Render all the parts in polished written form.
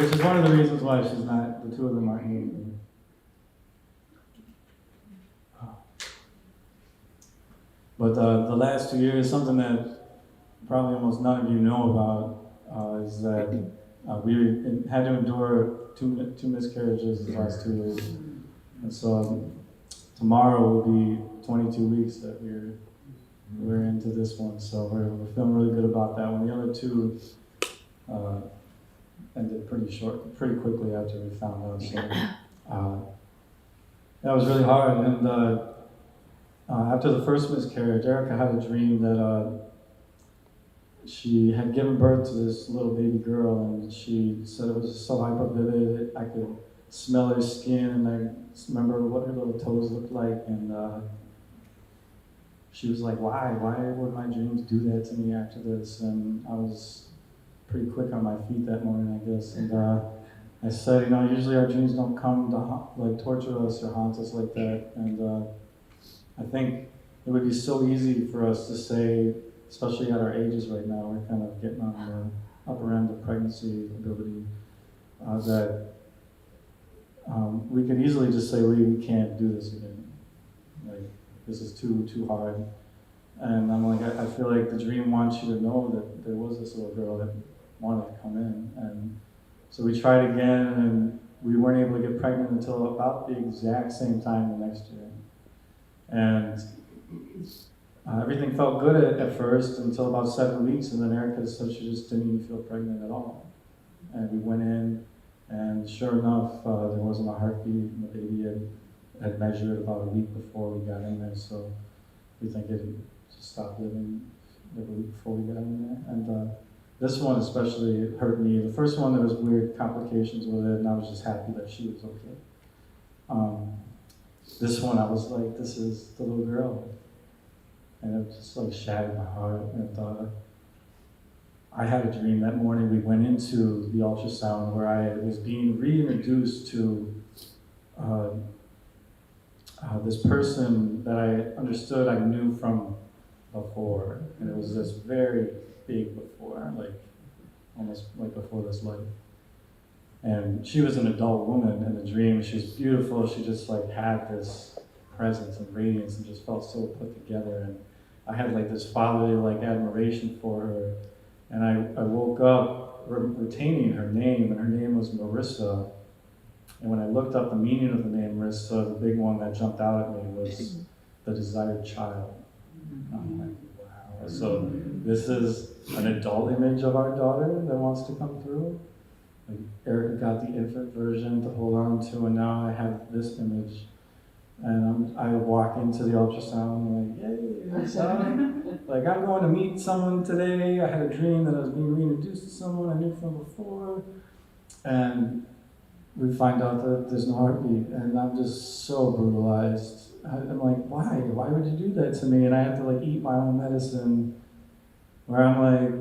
which is one of the reasons why she's not, the two of them aren't here. But the last 2 years, something that probably almost none of you know about is that we had to endure two miscarriages the last 2 years. And so tomorrow will be 22 weeks that we're into this one. So we're feeling really good about that one. The other two ended pretty quickly after we found out. So that was really hard. And after the first miscarriage, Erica had a dream that she had given birth to this little baby girl, and she said it was so hyper-vivid, I could smell her skin, and I remember what her little toes looked like, and she was like, why would my dreams do that to me after this? And I was pretty quick on my feet that morning, I guess, and I said, usually our dreams don't come to torture us or haunt us like that, and I think it would be so easy for us to say, especially at our ages right now, we're kind of getting on the upper end of pregnancy ability, that we could easily just say, we can't do this again. Like, this is too hard. And I'm like, I feel like the dream wants you to know that there was this little girl that wanted to come in. And so we tried again, and we weren't able to get pregnant until about the exact same time the next year. And everything felt good at first until about 7 weeks, and then Erica said she just didn't even feel pregnant at all. And we went in, and sure enough, there wasn't a heartbeat, and the baby had measured about a week before we got in there, so we think it just stopped living a week before we got in there. And this one especially hurt me. The first one, there was weird complications with it, and I was just happy that she was okay. This one, I was like, this is the little girl. And it just like shattered my heart. And I had a dream that morning. We went into the ultrasound where I was being reintroduced to this person that I understood I knew from before. And it was this very big before, like almost like before this life. And she was an adult woman in the dream. She was beautiful. She just like had this presence and radiance and just felt so put together. And I had like this fatherly like admiration for her. And I woke up retaining her name, and her name was Marissa. And when I looked up the meaning of the name Marissa, the big one that jumped out at me was the desired child. And I'm like, wow. So this is an adult image of our daughter that wants to come through. Like Erica got the infant version to hold on to, and now I have this image. And I walk into the ultrasound like, yay, son. Like, I'm going to meet someone today. I had a dream that I was being reintroduced to someone I knew from before. And we find out that there's no heartbeat, and I'm just so brutalized. I'm like, why? Why would you do that to me? And I have to like eat my own medicine, where I'm like,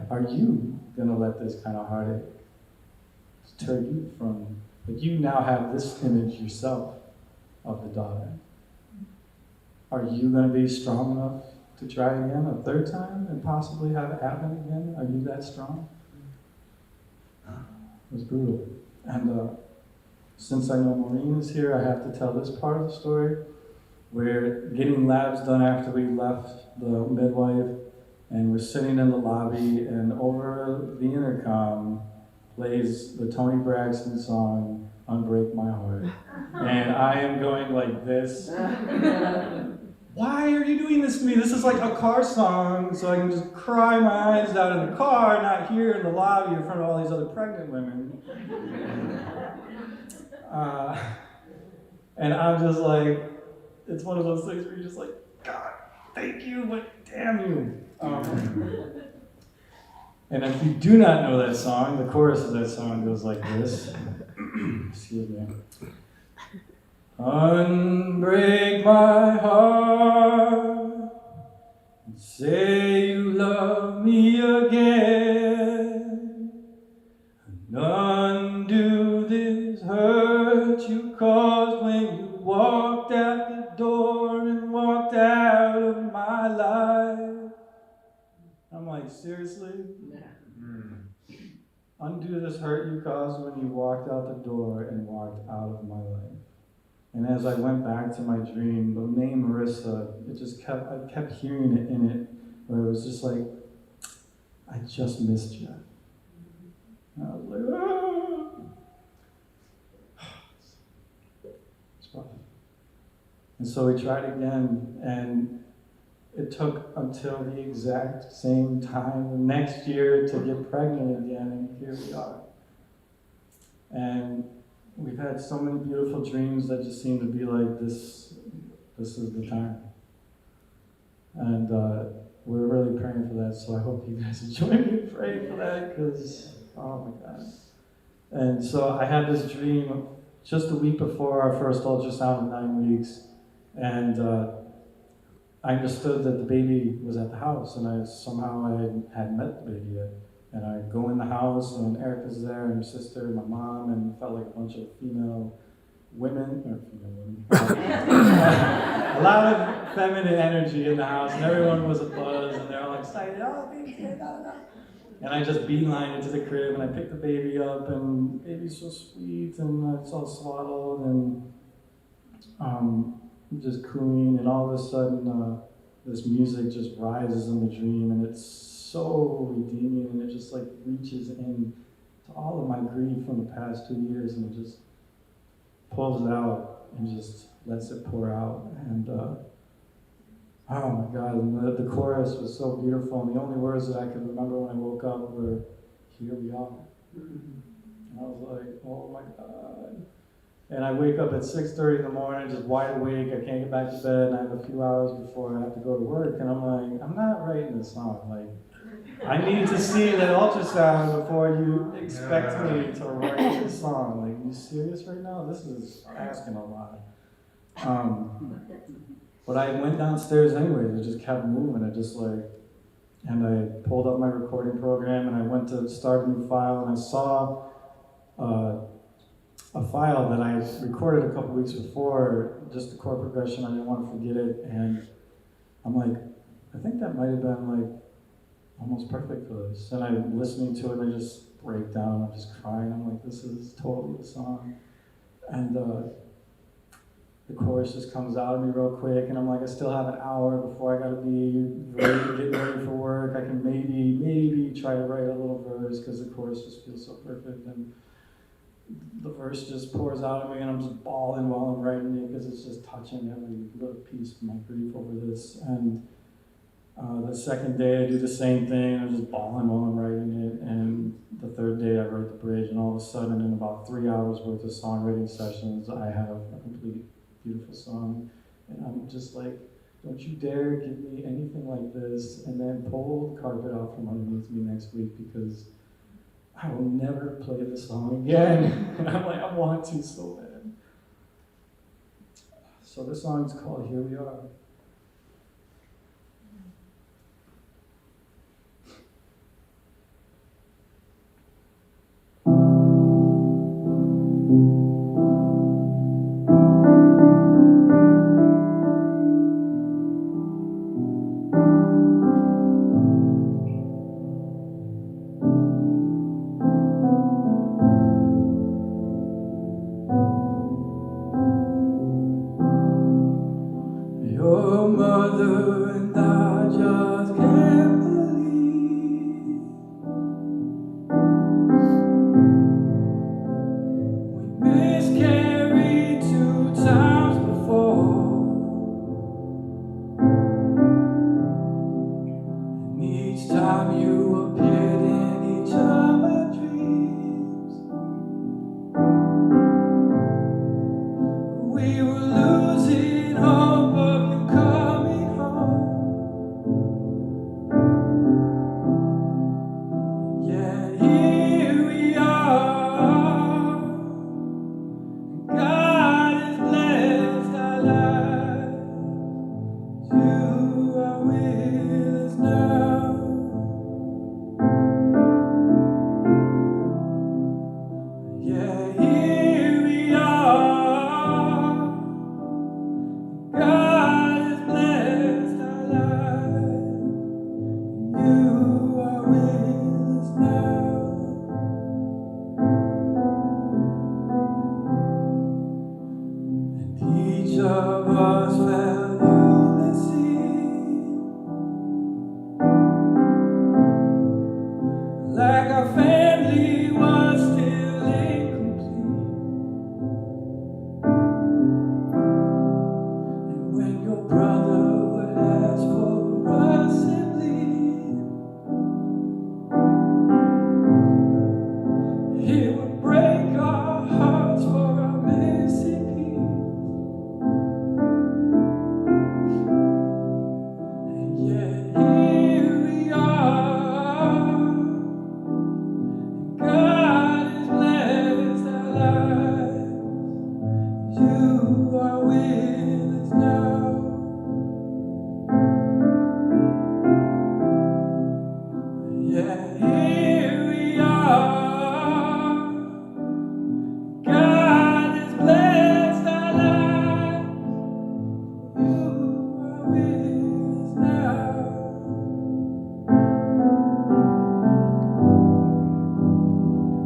are you gonna let this kind of heartache deter you from, like, you now have this image yourself of the daughter. Are you gonna be strong enough to try again a third time and possibly have it happen again? Are you that strong? It was brutal. And since I know Maureen is here, I have to tell this part of the story. We're getting labs done after we left the midwife, and we're sitting in the lobby, and over the intercom plays the Toni Braxton song, Unbreak My Heart. And I am going like this. Why are you doing this to me? This is like a car song, so I can just cry my eyes out in the car, not here in the lobby in front of all these other pregnant women. And I'm just like, it's one of those things where you're just like, God, thank you, but damn you. And if you do not know that song, the chorus of that song goes like this. Excuse me. Unbreak my heart, and say you love me again, and undo this hurt you caused when you walked out the door and walked out of my life. I'm like, seriously? Undo this hurt you caused when you walked out the door and walked out of my life. And as I went back to my dream, the name Marissa, I kept hearing it in it, where it was just like, I just missed you. And I was like, ah. It's rough. And so we tried again, and it took until the exact same time the next year to get pregnant again, and here we are. And we've had so many beautiful dreams that just seem to be like, this is the time. And we're really praying for that, so I hope you guys join me in praying for that, because, oh my God. And so I had this dream just a week before our first ultrasound at 9 weeks, and I understood that the baby was at the house, and I hadn't met the baby yet. And I go in the house, and Erica's there, and her sister, and my mom, and it felt like a bunch of female women. A lot of feminine energy in the house, and everyone was a buzz, and they're all excited, oh, baby's here, da, da, da. And I just beeline into the crib, and I pick the baby up, and baby's so sweet, and it's all swaddled, and just cooing, and all of a sudden, this music just rises in the dream, and it's so redeeming, and it just like reaches in to all of my grief from the past 2 years, and it just pulls it out and just lets it pour out. And oh my God, and the chorus was so beautiful, and the only words that I could remember when I woke up were, here we are. And I was like, oh my God. And I wake up at 6:30 in the morning, just wide awake, I can't get back to bed, and I have a few hours before I have to go to work, and I'm like, I'm not writing this song. Like, I need to see the ultrasound before you expect me to write this song. Like, are you serious right now? This is asking a lot. But I went downstairs anyways, I just kept moving, and I pulled up my recording program, and I went to start a new file, and I saw a file that I recorded a couple weeks before, just the chord progression, I didn't want to forget it, and I'm like, I think that might have been like almost perfect for this. And I'm listening to it, and I just break down, I'm just crying, I'm like, this is totally the song. And the chorus just comes out of me real quick, and I'm like, I still have an hour before I gotta be getting ready for work. I can maybe try to write a little verse, because the chorus just feels so perfect. And the verse just pours out of me, and I'm just bawling while I'm writing it, because it's just touching every little piece of my grief over this. And the second day I do the same thing, I'm just bawling while I'm writing it. And the third day I write the bridge, and all of a sudden, in about 3 hours worth of songwriting sessions, I have a complete, beautiful song. And I'm just like, don't you dare give me anything like this, and then pull the carpet out from underneath me next week, because I will never play this song again. And I'm like, I want to so bad. So this song is called Here We Are. Your mother and I just can't believe we miscarried 2 times before, and each time you appeared in each of my dreams. We were losing hope of you coming home. Yeah, here we are. God has blessed our lives. You are with us now. Yeah, here we are. God has blessed our lives. You are with us now. like our family was still incomplete. And when your brother would ask for us and leave, it would break our hearts for our missing piece. And yet here we are. God has blessed our lives. You are with us now. Yeah, here we are. God has blessed our lives. You are with us now.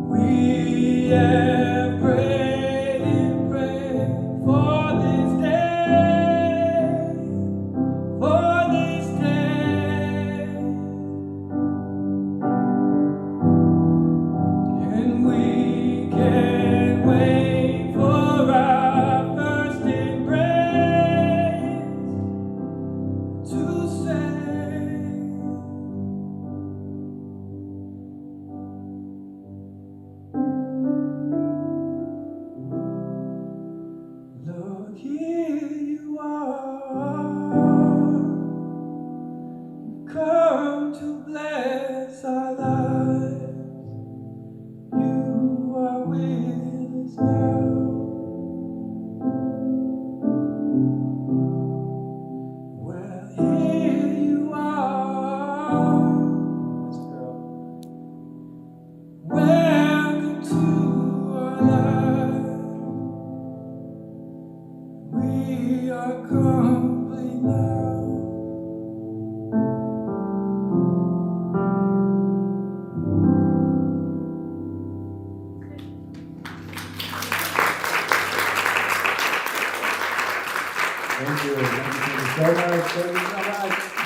We have prayed and prayed for this day, for this day. And we can't wait for our first embrace to say, look, here you are, come to bless our lives. You are with us now. Well, here you are. Let's go. Welcome to our life. We are complete now. Thank you so much. Thank you so much.